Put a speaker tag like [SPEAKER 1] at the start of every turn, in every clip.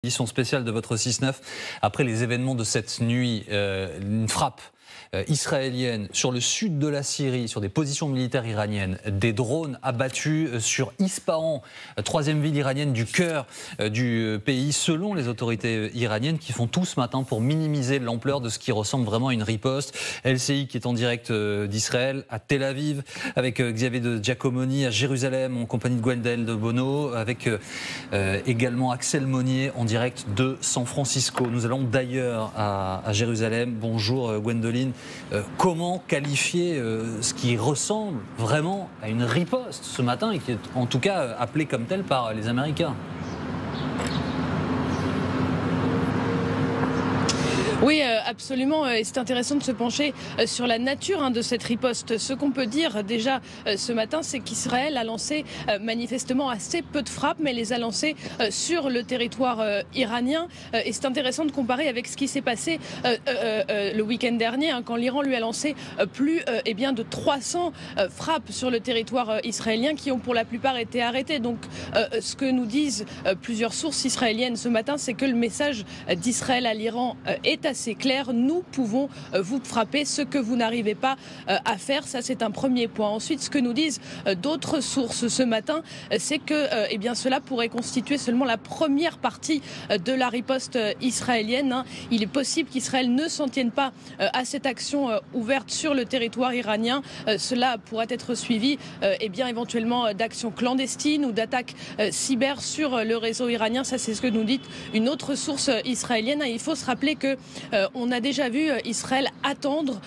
[SPEAKER 1] Édition spéciale de votre 6-9 après les événements de cette nuit, une frappe israélienne sur le sud de la Syrie, sur des positions militaires iraniennes, des drones abattus sur Ispahan, troisième ville iranienne du cœur du pays, selon les autorités iraniennes, qui font tout ce matin pour minimiser l'ampleur de ce qui ressemble vraiment à une riposte. LCI qui est en direct d'Israël, à Tel Aviv, avec Xavier de Giacomoni, à Jérusalem, en compagnie de Gwendoline de Bono, avec également Axel Monnier, en direct de San Francisco. Nous allons d'ailleurs à Jérusalem. Bonjour Gwendoline. Comment qualifier ce qui ressemble vraiment à une riposte ce matin et qui est en tout cas appelé comme tel par les Américains?
[SPEAKER 2] Oui, absolument. Et c'est intéressant de se pencher sur la nature de cette riposte. Ce qu'on peut dire déjà ce matin, c'est qu'Israël a lancé manifestement assez peu de frappes, mais les a lancées sur le territoire iranien. Et c'est intéressant de comparer avec ce qui s'est passé le week-end dernier, quand l'Iran lui a lancé plus de 300 frappes sur le territoire israélien qui ont pour la plupart été arrêtées. Donc ce que nous disent plusieurs sources israéliennes ce matin, c'est que le message d'Israël à l'Iran est assez clair. Nous pouvons vous frapper, ce que vous n'arrivez pas à faire. Ça, c'est un premier point. Ensuite, ce que nous disent d'autres sources ce matin, c'est que cela pourrait constituer seulement la première partie de la riposte israélienne. Il est possible qu'Israël ne s'en tienne pas à cette action ouverte sur le territoire iranien. Cela pourrait être suivi éventuellement d'actions clandestines ou d'attaques cyber sur le réseau iranien. Ça, c'est ce que nous dit une autre source israélienne. Il faut se rappeler que on a déjà vu Israël attendre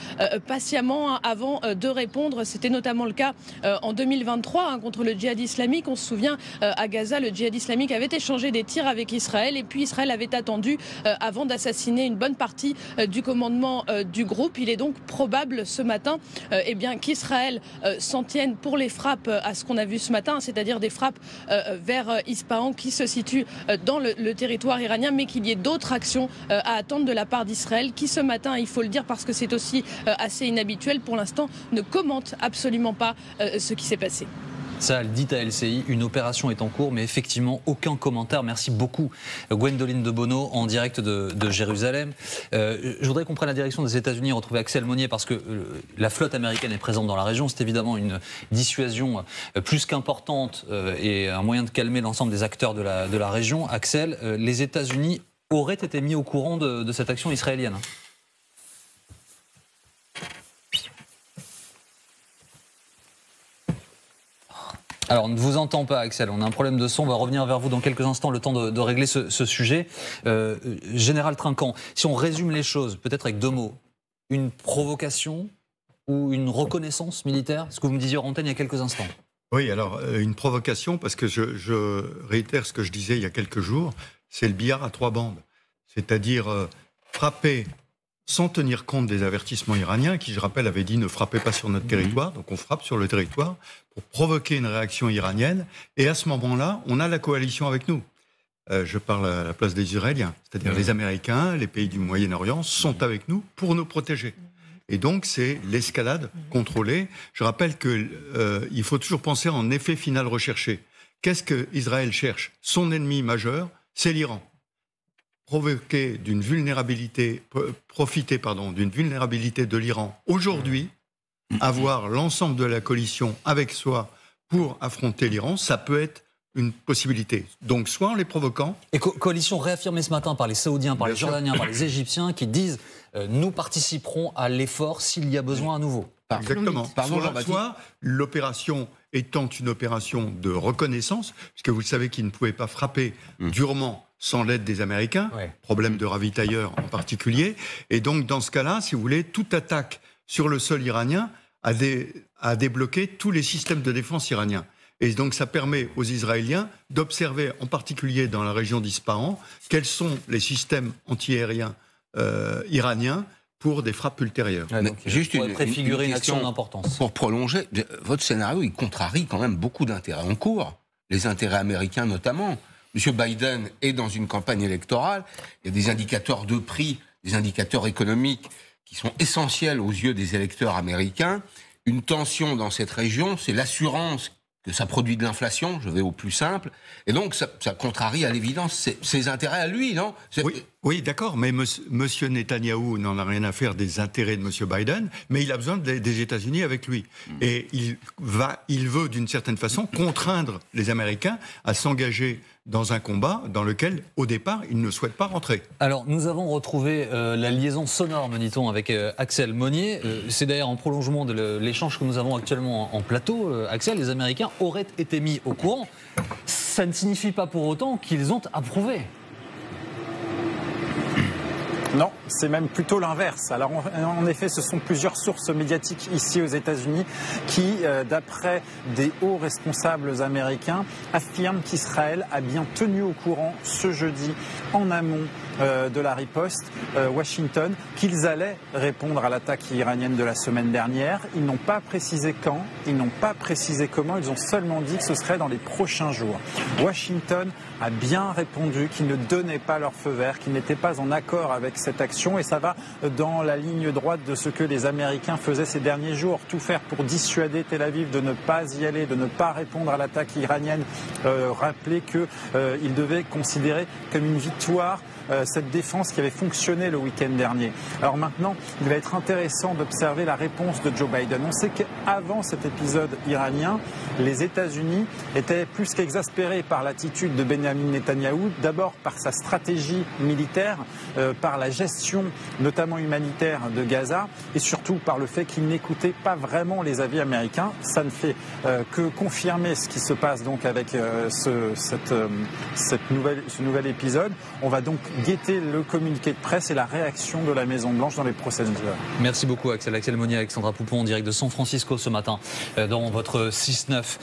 [SPEAKER 2] patiemment avant de répondre. C'était notamment le cas en 2023 contre le djihad islamique. On se souvient, à Gaza, le djihad islamique avait échangé des tirs avec Israël et puis Israël avait attendu avant d'assassiner une bonne partie du commandement du groupe. Il est donc probable ce matin qu'Israël s'en tienne pour les frappes à ce qu'on a vu ce matin, c'est-à-dire des frappes vers Ispahan qui se situe dans le territoire iranien, mais qu'il y ait d'autres actions à attendre de la part d'Israël qui ce matin, il faut le dire parce que c'est aussi assez inhabituel pour l'instant, ne commente absolument pas ce qui s'est passé.
[SPEAKER 1] Ça, elle dit à LCI, une opération est en cours, mais effectivement, aucun commentaire. Merci beaucoup, Gwendoline de Bono, en direct de Jérusalem. Je voudrais qu'on prenne la direction des États-Unis et retrouver Axel Monnier, parce que la flotte américaine est présente dans la région. C'est évidemment une dissuasion plus qu'importante et un moyen de calmer l'ensemble des acteurs de la région. Axel, les États-Unis auraient été mis au courant de cette action israélienne. Alors, on ne vous entend pas, Axel. On a un problème de son. On va revenir vers vous dans quelques instants, le temps de régler ce sujet. Général Trinquant, si on résume les choses, peut-être avec deux mots, une provocation ou une reconnaissance militaire, ce que vous me disiez en antenne il y a quelques instants.
[SPEAKER 3] Oui, alors, une provocation, parce que je réitère ce que je disais il y a quelques jours, c'est le billard à trois bandes. C'est-à-dire frapper sans tenir compte des avertissements iraniens, qui, je rappelle, avaient dit ne frappez pas sur notre territoire. Donc on frappe sur le territoire pour provoquer une réaction iranienne. Et à ce moment-là, on a la coalition avec nous. Je parle à la place des Israéliens. C'est-à-dire les Américains, les pays du Moyen-Orient sont avec nous pour nous protéger. Et donc c'est l'escalade contrôlée. Je rappelle qu'il faut toujours penser en effet final recherché. Qu'est-ce qu'Israël cherche? Son ennemi majeur, c'est l'Iran. Profiter d'une vulnérabilité de l'Iran aujourd'hui, avoir l'ensemble de la coalition avec soi pour affronter l'Iran, ça peut être une possibilité. Donc, soit en les provoquant... Et
[SPEAKER 1] coalition réaffirmée ce matin par les Saoudiens, par les Jordaniens, par les Égyptiens, qui disent nous participerons à l'effort s'il y a besoin à nouveau.
[SPEAKER 3] Exactement. Soit l'opération étant une opération de reconnaissance, puisque vous le savez qu'ils ne pouvaient pas frapper durement sans l'aide des Américains, problème de ravitailleurs en particulier. Et donc, dans ce cas-là, si vous voulez, toute attaque sur le sol iranien a débloqué tous les systèmes de défense iraniens. Et donc, ça permet aux Israéliens d'observer, en particulier dans la région d'Ispahan, quels sont les systèmes antiaériens iraniens pour des frappes ultérieures.
[SPEAKER 1] Donc, juste une préfigurer une action d'importance.
[SPEAKER 4] Pour prolonger, votre scénario, il contrarie quand même beaucoup d'intérêts en cours, les intérêts américains notamment. M. Biden est dans une campagne électorale, il y a des indicateurs de prix, des indicateurs économiques qui sont essentiels aux yeux des électeurs américains. Une tension dans cette région, c'est l'assurance que ça produit de l'inflation, je vais au plus simple, et donc ça contrarie à l'évidence ses intérêts à lui, non?
[SPEAKER 3] Oui, d'accord, mais monsieur Netanyahou n'en a rien à faire des intérêts de monsieur Biden, mais il a besoin des États-Unis avec lui. Et il veut d'une certaine façon contraindre les Américains à s'engager dans un combat dans lequel, au départ, il ne souhaite pas rentrer.
[SPEAKER 1] Alors, nous avons retrouvé la liaison sonore, me dit-on, avec Axel Monnier. C'est d'ailleurs en prolongement de l'échange que nous avons actuellement en plateau. Axel, les Américains auraient été mis au courant. Ça ne signifie pas pour autant qu'ils ont approuvé.
[SPEAKER 5] Non, c'est même plutôt l'inverse. Alors en effet, ce sont plusieurs sources médiatiques ici aux États-Unis qui, d'après des hauts responsables américains, affirment qu'Israël a bien tenu au courant ce jeudi en amont de la riposte Washington qu'ils allaient répondre à l'attaque iranienne de la semaine dernière. Ils n'ont pas précisé quand, ils n'ont pas précisé comment, ils ont seulement dit que ce serait dans les prochains jours. Washington a bien répondu qu'ils ne donnaient pas leur feu vert, qu'ils n'étaient pas en accord avec cette action, et ça va dans la ligne droite de ce que les Américains faisaient ces derniers jours, tout faire pour dissuader Tel Aviv de ne pas y aller, de ne pas répondre à l'attaque iranienne, rappeler qu'ils devaient considérer comme une victoire cette défense qui avait fonctionné le week-end dernier. Alors maintenant, il va être intéressant d'observer la réponse de Joe Biden. On sait qu'avant cet épisode iranien, les États-Unis étaient plus qu'exaspérés par l'attitude de Benjamin Netanyahou, d'abord par sa stratégie militaire, par la gestion notamment humanitaire de Gaza, et surtout par le fait qu'il n'écoutait pas vraiment les avis américains. Ça ne fait que confirmer ce qui se passe donc avec ce nouvel épisode. On va donc guetter le communiqué de presse et la réaction de la Maison-Blanche dans les prochaines heures.
[SPEAKER 1] Merci beaucoup Axel. Axel Monnier, Alexandra Poupon en direct de San Francisco ce matin dans votre 6-9.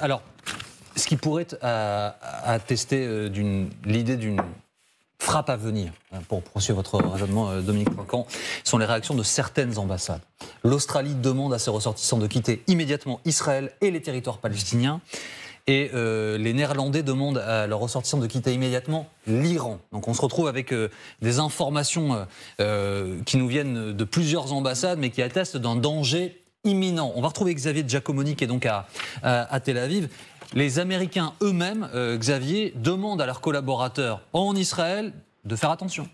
[SPEAKER 1] Alors, ce qui pourrait attester l'idée d'une frappe à venir, pour poursuivre votre raisonnement, Dominique Trinquant, sont les réactions de certaines ambassades. L'Australie demande à ses ressortissants de quitter immédiatement Israël et les territoires palestiniens. Et les Néerlandais demandent à leurs ressortissants de quitter immédiatement l'Iran. Donc on se retrouve avec des informations qui nous viennent de plusieurs ambassades, mais qui attestent d'un danger imminent. On va retrouver Xavier Giacomoni, qui est donc à Tel Aviv. Les Américains eux-mêmes, Xavier, demandent à leurs collaborateurs en Israël de faire attention.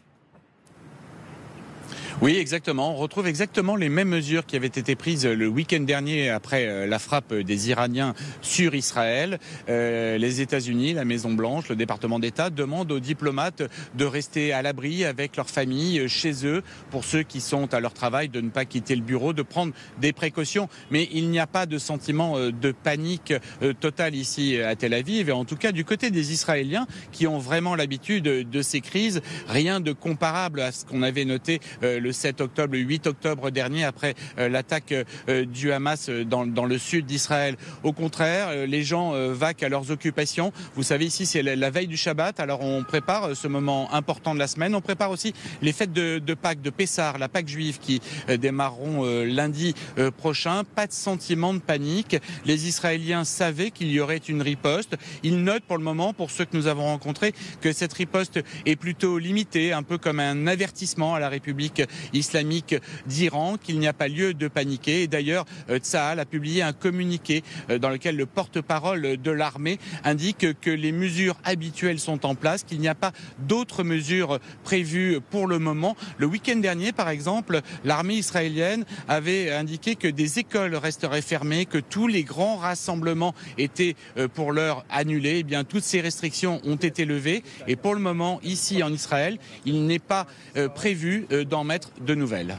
[SPEAKER 6] Oui, exactement. On retrouve exactement les mêmes mesures qui avaient été prises le week-end dernier après la frappe des Iraniens sur Israël. Les États-Unis, la Maison-Blanche, le département d'État demandent aux diplomates de rester à l'abri avec leurs familles chez eux. Pour ceux qui sont à leur travail, de ne pas quitter le bureau, de prendre des précautions. Mais il n'y a pas de sentiment de panique totale ici à Tel Aviv. Et en tout cas, du côté des Israéliens qui ont vraiment l'habitude de ces crises, rien de comparable à ce qu'on avait noté le 7 octobre, le 8 octobre dernier, après l'attaque du Hamas dans le sud d'Israël. Au contraire, les gens vaquent à leurs occupations. Vous savez, ici, c'est la veille du Shabbat, alors on prépare ce moment important de la semaine. On prépare aussi les fêtes de Pâques, de Pessah, la Pâque juive qui démarreront lundi prochain. Pas de sentiment de panique. Les Israéliens savaient qu'il y aurait une riposte. Ils notent pour le moment, pour ceux que nous avons rencontrés, que cette riposte est plutôt limitée, un peu comme un avertissement à la République islamique d'Iran, qu'il n'y a pas lieu de paniquer. Et d'ailleurs, Tsahal a publié un communiqué dans lequel le porte-parole de l'armée indique que les mesures habituelles sont en place, qu'il n'y a pas d'autres mesures prévues pour le moment. Le week-end dernier, par exemple, l'armée israélienne avait indiqué que des écoles resteraient fermées, que tous les grands rassemblements étaient pour l'heure annulés. Eh bien, toutes ces restrictions ont été levées. Et pour le moment, ici en Israël, il n'est pas prévu d'en mettre de nouvelles.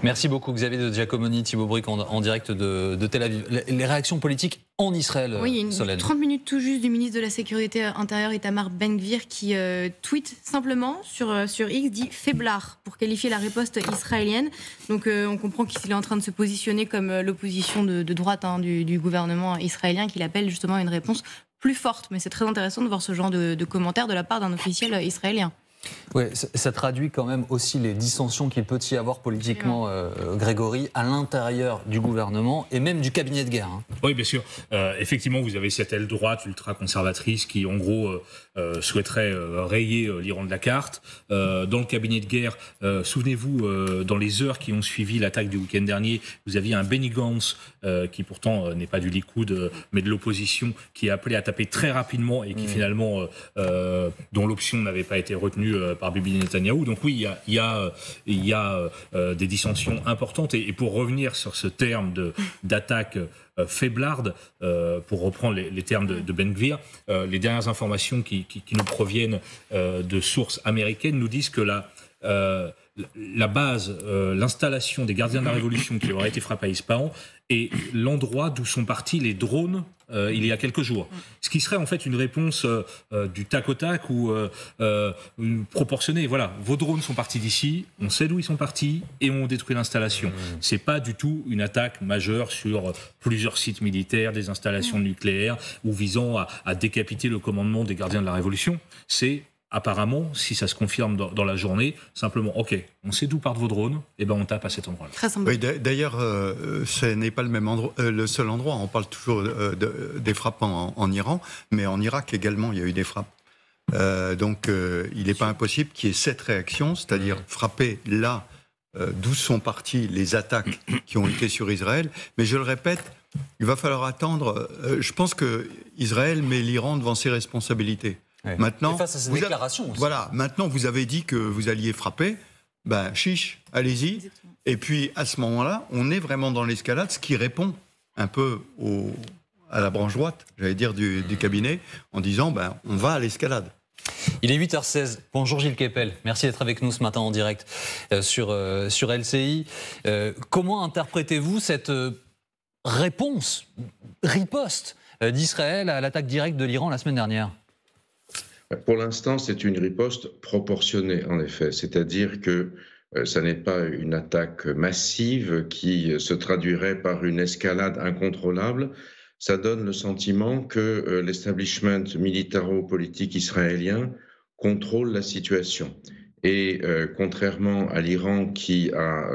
[SPEAKER 1] Merci beaucoup Xavier de Giacomoni, Thibaut Bric en direct de Tel Aviv. Les réactions politiques en Israël,
[SPEAKER 7] oui, il y a
[SPEAKER 1] Solène.
[SPEAKER 7] 30 minutes tout juste du ministre de la Sécurité intérieure Itamar Ben-Gvir qui tweet simplement sur X, dit faiblard pour qualifier la riposte israélienne. Donc on comprend qu'il est en train de se positionner comme l'opposition de droite du gouvernement israélien, qu'il appelle justement une réponse plus forte. Mais c'est très intéressant de voir ce genre de commentaires de la part d'un officiel israélien.
[SPEAKER 1] Oui, ça traduit quand même aussi les dissensions qu'il peut y avoir politiquement, Grégory, à l'intérieur du gouvernement et même du cabinet de guerre. Hein.
[SPEAKER 8] Oui, bien sûr. Effectivement, vous avez cette aile droite ultra-conservatrice qui, en gros, souhaiterait rayer l'Iran de la carte. Dans le cabinet de guerre, souvenez-vous, dans les heures qui ont suivi l'attaque du week-end dernier, vous aviez un Benny Gantz, qui pourtant n'est pas du Likoud, mais de l'opposition, qui a appelé à taper très rapidement et qui finalement, dont l'option n'avait pas été retenue par Bibi Netanyahou. Donc oui, il y a des dissensions importantes. Et pour revenir sur ce terme d'attaque faiblarde, pour reprendre les termes de Ben Gvir, les dernières informations qui nous proviennent de sources américaines nous disent que la base, l'installation des gardiens de la Révolution qui aurait été frappée à Ispahan est l'endroit d'où sont partis les drones il y a quelques jours. Ce qui serait en fait une réponse du tac au tac ou proportionnée. Voilà, vos drones sont partis d'ici, on sait d'où ils sont partis et on détruit l'installation. C'est pas du tout une attaque majeure sur plusieurs sites militaires, des installations nucléaires ou visant à décapiter le commandement des gardiens de la Révolution. C'est apparemment, si ça se confirme dans la journée, simplement, ok, on sait d'où partent vos drones, et ben on tape à cet endroit-là.
[SPEAKER 3] Oui, d'ailleurs, ce n'est pas le seul endroit. On parle toujours des frappes en Iran, mais en Irak également, il y a eu des frappes. Donc, il n'est pas impossible qu'il y ait cette réaction, c'est-à-dire frapper là d'où sont parties les attaques qui ont été sur Israël. Mais je le répète, il va falloir attendre. Je pense que Israël met l'Iran devant ses responsabilités.
[SPEAKER 1] Ouais.
[SPEAKER 3] Maintenant,
[SPEAKER 1] face à ces déclarations aussi.
[SPEAKER 3] Voilà, maintenant vous avez dit que vous alliez frapper, ben chiche, allez-y. Exactement. Et puis à ce moment-là, on est vraiment dans l'escalade, ce qui répond un peu à la branche droite, j'allais dire, du cabinet, en disant ben on va à l'escalade.
[SPEAKER 1] Il est 8h16. Bonjour Gilles Kepel. Merci d'être avec nous ce matin en direct sur LCI. Comment interprétez-vous cette riposte d'Israël à l'attaque directe de l'Iran la semaine dernière ?
[SPEAKER 9] Pour l'instant, c'est une riposte proportionnée, en effet. C'est-à-dire que ça n'est pas une attaque massive qui se traduirait par une escalade incontrôlable. Ça donne le sentiment que l'establishment militaro-politique israélien contrôle la situation. Et contrairement à l'Iran qui a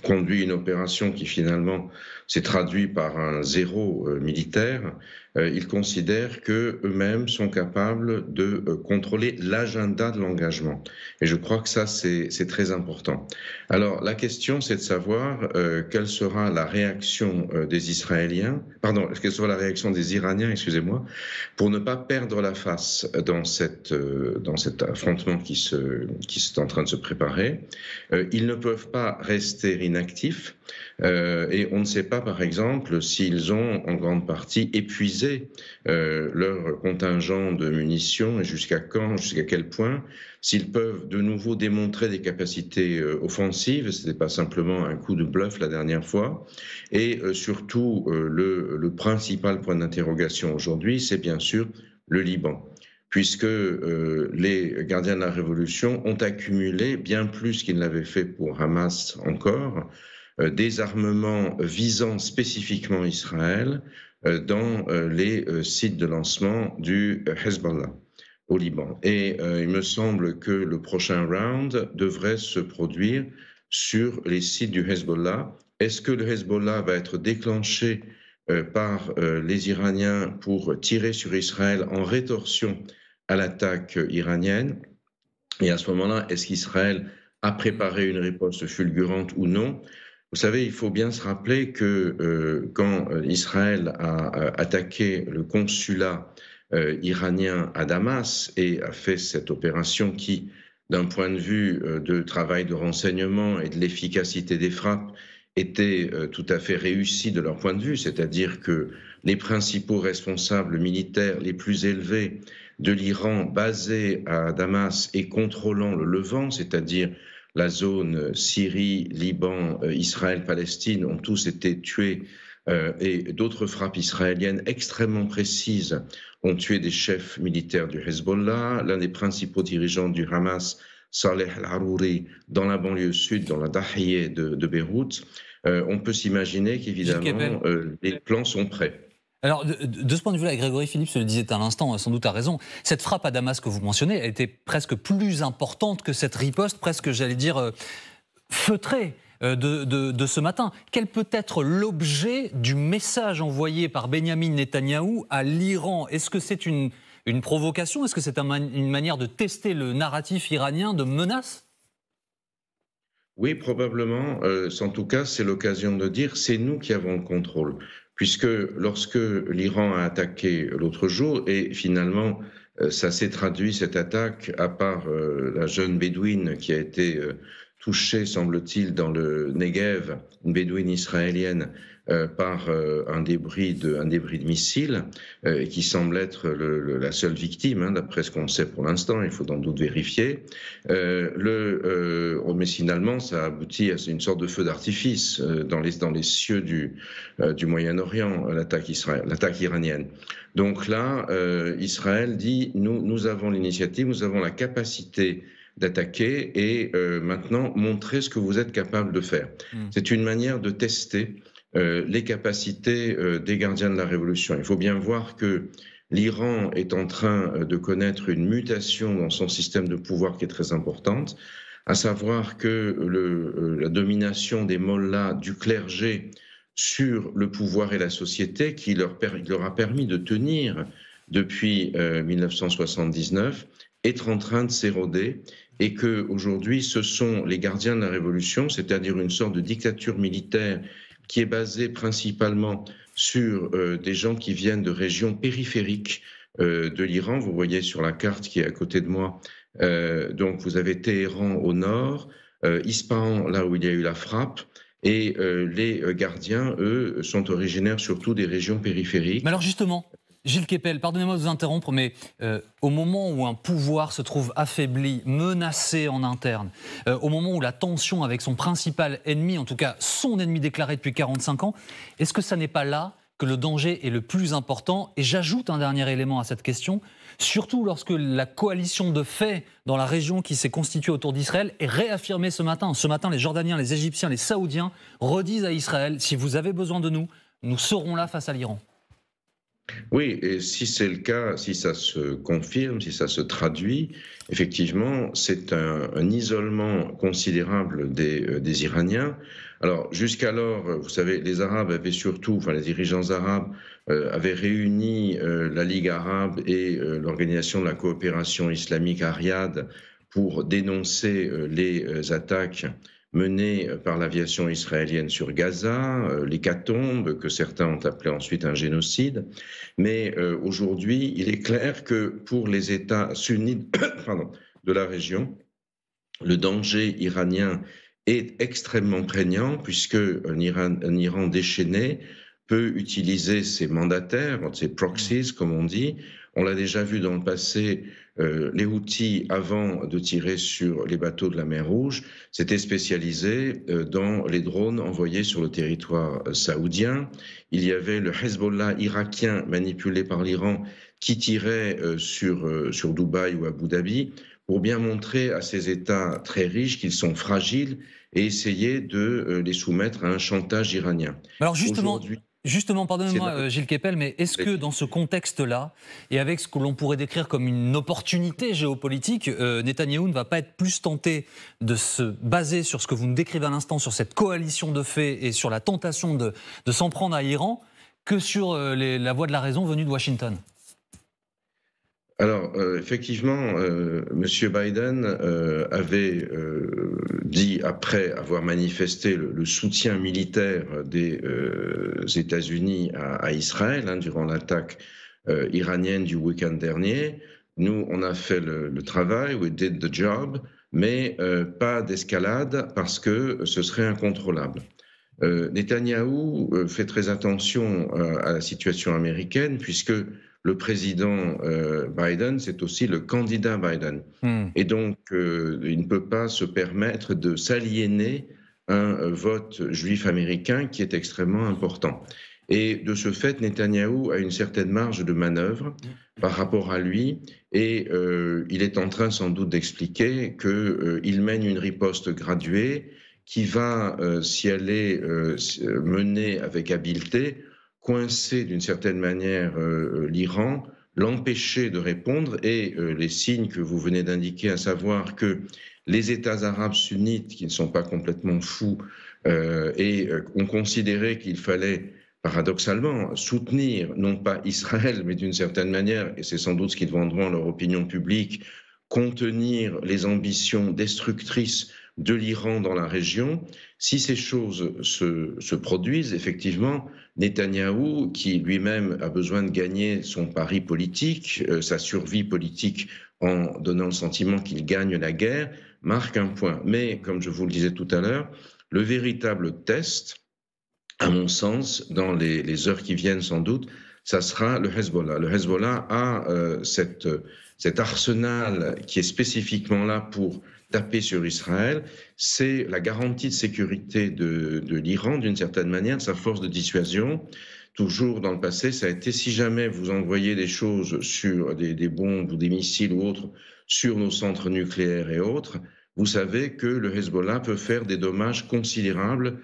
[SPEAKER 9] conduit une opération qui finalement s'est traduite par un zéro militaire, ils considèrent qu'eux-mêmes sont capables de contrôler l'agenda de l'engagement. Et je crois que ça, c'est très important. Alors, la question, c'est de savoir quelle sera la réaction des Israéliens, quelle sera la réaction des Iraniens, excusez-moi, pour ne pas perdre la face dans cet affrontement qui est en train de se préparer. Ils ne peuvent pas rester inactifs. Et on ne sait pas, par exemple, s'ils ont en grande partie épuisé leur contingent de munitions et jusqu'à quel point, s'ils peuvent de nouveau démontrer des capacités offensives, ce n'était pas simplement un coup de bluff la dernière fois. Et surtout, le principal point d'interrogation aujourd'hui, c'est bien sûr le Liban, puisque les gardiens de la Révolution ont accumulé bien plus qu'ils ne l'avaient fait pour Hamas encore, des armements visant spécifiquement Israël dans les sites de lancement du Hezbollah au Liban. Et il me semble que le prochain round devrait se produire sur les sites du Hezbollah. Est-ce que le Hezbollah va être déclenché par les Iraniens pour tirer sur Israël en rétorsion à l'attaque iranienne? Et à ce moment-là, est-ce qu'Israël a préparé une riposte fulgurante ou non? Vous savez, il faut bien se rappeler que quand Israël a attaqué le consulat iranien à Damas et a fait cette opération qui, d'un point de vue de travail de renseignement et de l'efficacité des frappes, était tout à fait réussie de leur point de vue, c'est-à-dire que les principaux responsables militaires les plus élevés de l'Iran basés à Damas et contrôlant le Levant, c'est-à-dire la zone Syrie, Liban, Israël, Palestine, ont tous été tués et d'autres frappes israéliennes extrêmement précises ont tué des chefs militaires du Hezbollah. L'un des principaux dirigeants du Hamas, Saleh al-Arouri, dans la banlieue sud, dans la Dahiyeh de Beyrouth. On peut s'imaginer qu'évidemment, les plans sont prêts.
[SPEAKER 1] Alors, de ce point de vue-là, Grégory Phillips le disait à l'instant, sans doute a raison, cette frappe à Damas que vous mentionnez, elle était presque plus importante que cette riposte, presque, j'allais dire, feutrée de ce matin. Quel peut être l'objet du message envoyé par Benyamin Netanyahou à l'Iran? Est-ce que c'est une provocation? Est-ce que c'est une manière de tester le narratif iranien de menace?
[SPEAKER 9] Oui, probablement. En tout cas, c'est l'occasion de dire c'est nous qui avons le contrôle. Puisque lorsque l'Iran a attaqué l'autre jour, et finalement ça s'est traduit, cette attaque, à part la jeune bédouine qui a été touchée, semble-t-il, dans le Negev, une bédouine israélienne, par un débris de missile, qui semble être la seule victime, d'après ce qu'on sait pour l'instant, il faut sans doute vérifier. Mais finalement, ça aboutit à une sorte de feu d'artifice dans les cieux du Moyen-Orient, l'attaque iranienne. Donc là, Israël dit, nous avons l'initiative, nous avons la capacité d'attaquer et maintenant montrer ce que vous êtes capable de faire. C'est une manière de tester les capacités des gardiens de la révolution. Il faut bien voir que l'Iran est en train de connaître une mutation dans son système de pouvoir qui est très importante, à savoir que la domination des mollahs, du clergé sur le pouvoir et la société, qui leur a permis de tenir depuis 1979, est en train de s'éroder et qu'aujourd'hui, ce sont les gardiens de la révolution, c'est-à-dire une sorte de dictature militaire qui est basée principalement sur des gens qui viennent de régions périphériques de l'Iran. Vous voyez sur la carte qui est à côté de moi, donc vous avez Téhéran au nord, Ispahan, là où il y a eu la frappe, et les gardiens, eux, sont originaires surtout des régions périphériques.
[SPEAKER 1] Mais alors justement, Gilles Kepel, pardonnez-moi de vous interrompre, mais au moment où un pouvoir se trouve affaibli, menacé en interne, au moment où la tension avec son principal ennemi, en tout cas son ennemi déclaré depuis 45 ans, est-ce que ça n'est pas là que le danger est le plus important? Et j'ajoute un dernier élément à cette question, surtout lorsque la coalition de fait dans la région qui s'est constituée autour d'Israël est réaffirmée ce matin. Ce matin, les Jordaniens, les Égyptiens, les Saoudiens redisent à Israël, si vous avez besoin de nous, nous serons là face à l'Iran.
[SPEAKER 9] Oui, et si c'est le cas, si ça se confirme, si ça se traduit, effectivement, c'est un isolement considérable des Iraniens. Alors, jusqu'alors, vous savez, les Arabes avaient surtout, enfin les dirigeants arabes avaient réuni la Ligue arabe et l'Organisation de la coopération islamique à Riyad pour dénoncer les attaques menée par l'aviation israélienne sur Gaza, l'hécatombe, que certains ont appelé ensuite un génocide. Mais aujourd'hui, il est clair que pour les États sunnites de la région, le danger iranien est extrêmement prégnant, puisque un Iran déchaîné peut utiliser ses mandataires, ses proxies, comme on dit. On l'a déjà vu dans le passé, les Houthis, avant de tirer sur les bateaux de la mer Rouge, s'étaient spécialisés dans les drones envoyés sur le territoire saoudien. Il y avait le Hezbollah irakien manipulé par l'Iran qui tirait sur Dubaï ou Abu Dhabi pour bien montrer à ces États très riches qu'ils sont fragiles et essayer de les soumettre à un chantage iranien.
[SPEAKER 1] Alors Justement, pardonnez-moi Gilles Kepel, mais est-ce que dans ce contexte-là, et avec ce que l'on pourrait décrire comme une opportunité géopolitique, Netanyahou ne va pas être plus tenté de se baser sur ce que vous nous décrivez à l'instant, sur cette coalition de faits et sur la tentation de s'en prendre à l'Iran, que sur la voie de la raison venue de Washington?
[SPEAKER 9] Alors, effectivement, M. Biden avait dit, après avoir manifesté le soutien militaire des États-Unis à Israël durant l'attaque iranienne du week-end dernier, nous, on a fait le travail, we did the job, mais pas d'escalade parce que ce serait incontrôlable. Netanyahou fait très attention à la situation américaine puisque le président Biden, c'est aussi le candidat Biden. Et donc, il ne peut pas se permettre de s'aliéner un vote juif américain qui est extrêmement important. Et de ce fait, Netanyahou a une certaine marge de manœuvre par rapport à lui et il est en train sans doute d'expliquer qu'il mène une riposte graduée qui va, si elle est menée avec habileté, coincer d'une certaine manière l'Iran, l'empêcher de répondre, et les signes que vous venez d'indiquer, à savoir que les États arabes sunnites, qui ne sont pas complètement fous, ont considéré qu'il fallait paradoxalement soutenir non pas Israël, mais d'une certaine manière, et c'est sans doute ce qu'ils vendront à leur opinion publique, contenir les ambitions destructrices de l'Iran dans la région. Si ces choses se produisent, effectivement, Netanyahou, qui lui-même a besoin de gagner son pari politique, sa survie politique en donnant le sentiment qu'il gagne la guerre, marque un point. Mais, comme je vous le disais tout à l'heure, le véritable test, à mon sens, dans les heures qui viennent sans doute, ça sera le Hezbollah. Le Hezbollah a cet arsenal qui est spécifiquement là pour taper sur Israël. C'est la garantie de sécurité de l'Iran, d'une certaine manière, de sa force de dissuasion. Toujours dans le passé, ça a été, si jamais vous envoyez des choses sur des bombes ou des missiles ou autres sur nos centres nucléaires et autres, vous savez que le Hezbollah peut faire des dommages considérables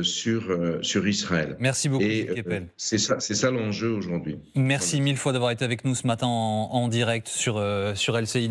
[SPEAKER 9] sur Israël.
[SPEAKER 1] Merci beaucoup, Keppel.
[SPEAKER 9] C'est ça l'enjeu aujourd'hui.
[SPEAKER 1] Merci mille fois d'avoir été avec nous ce matin en direct sur LCI.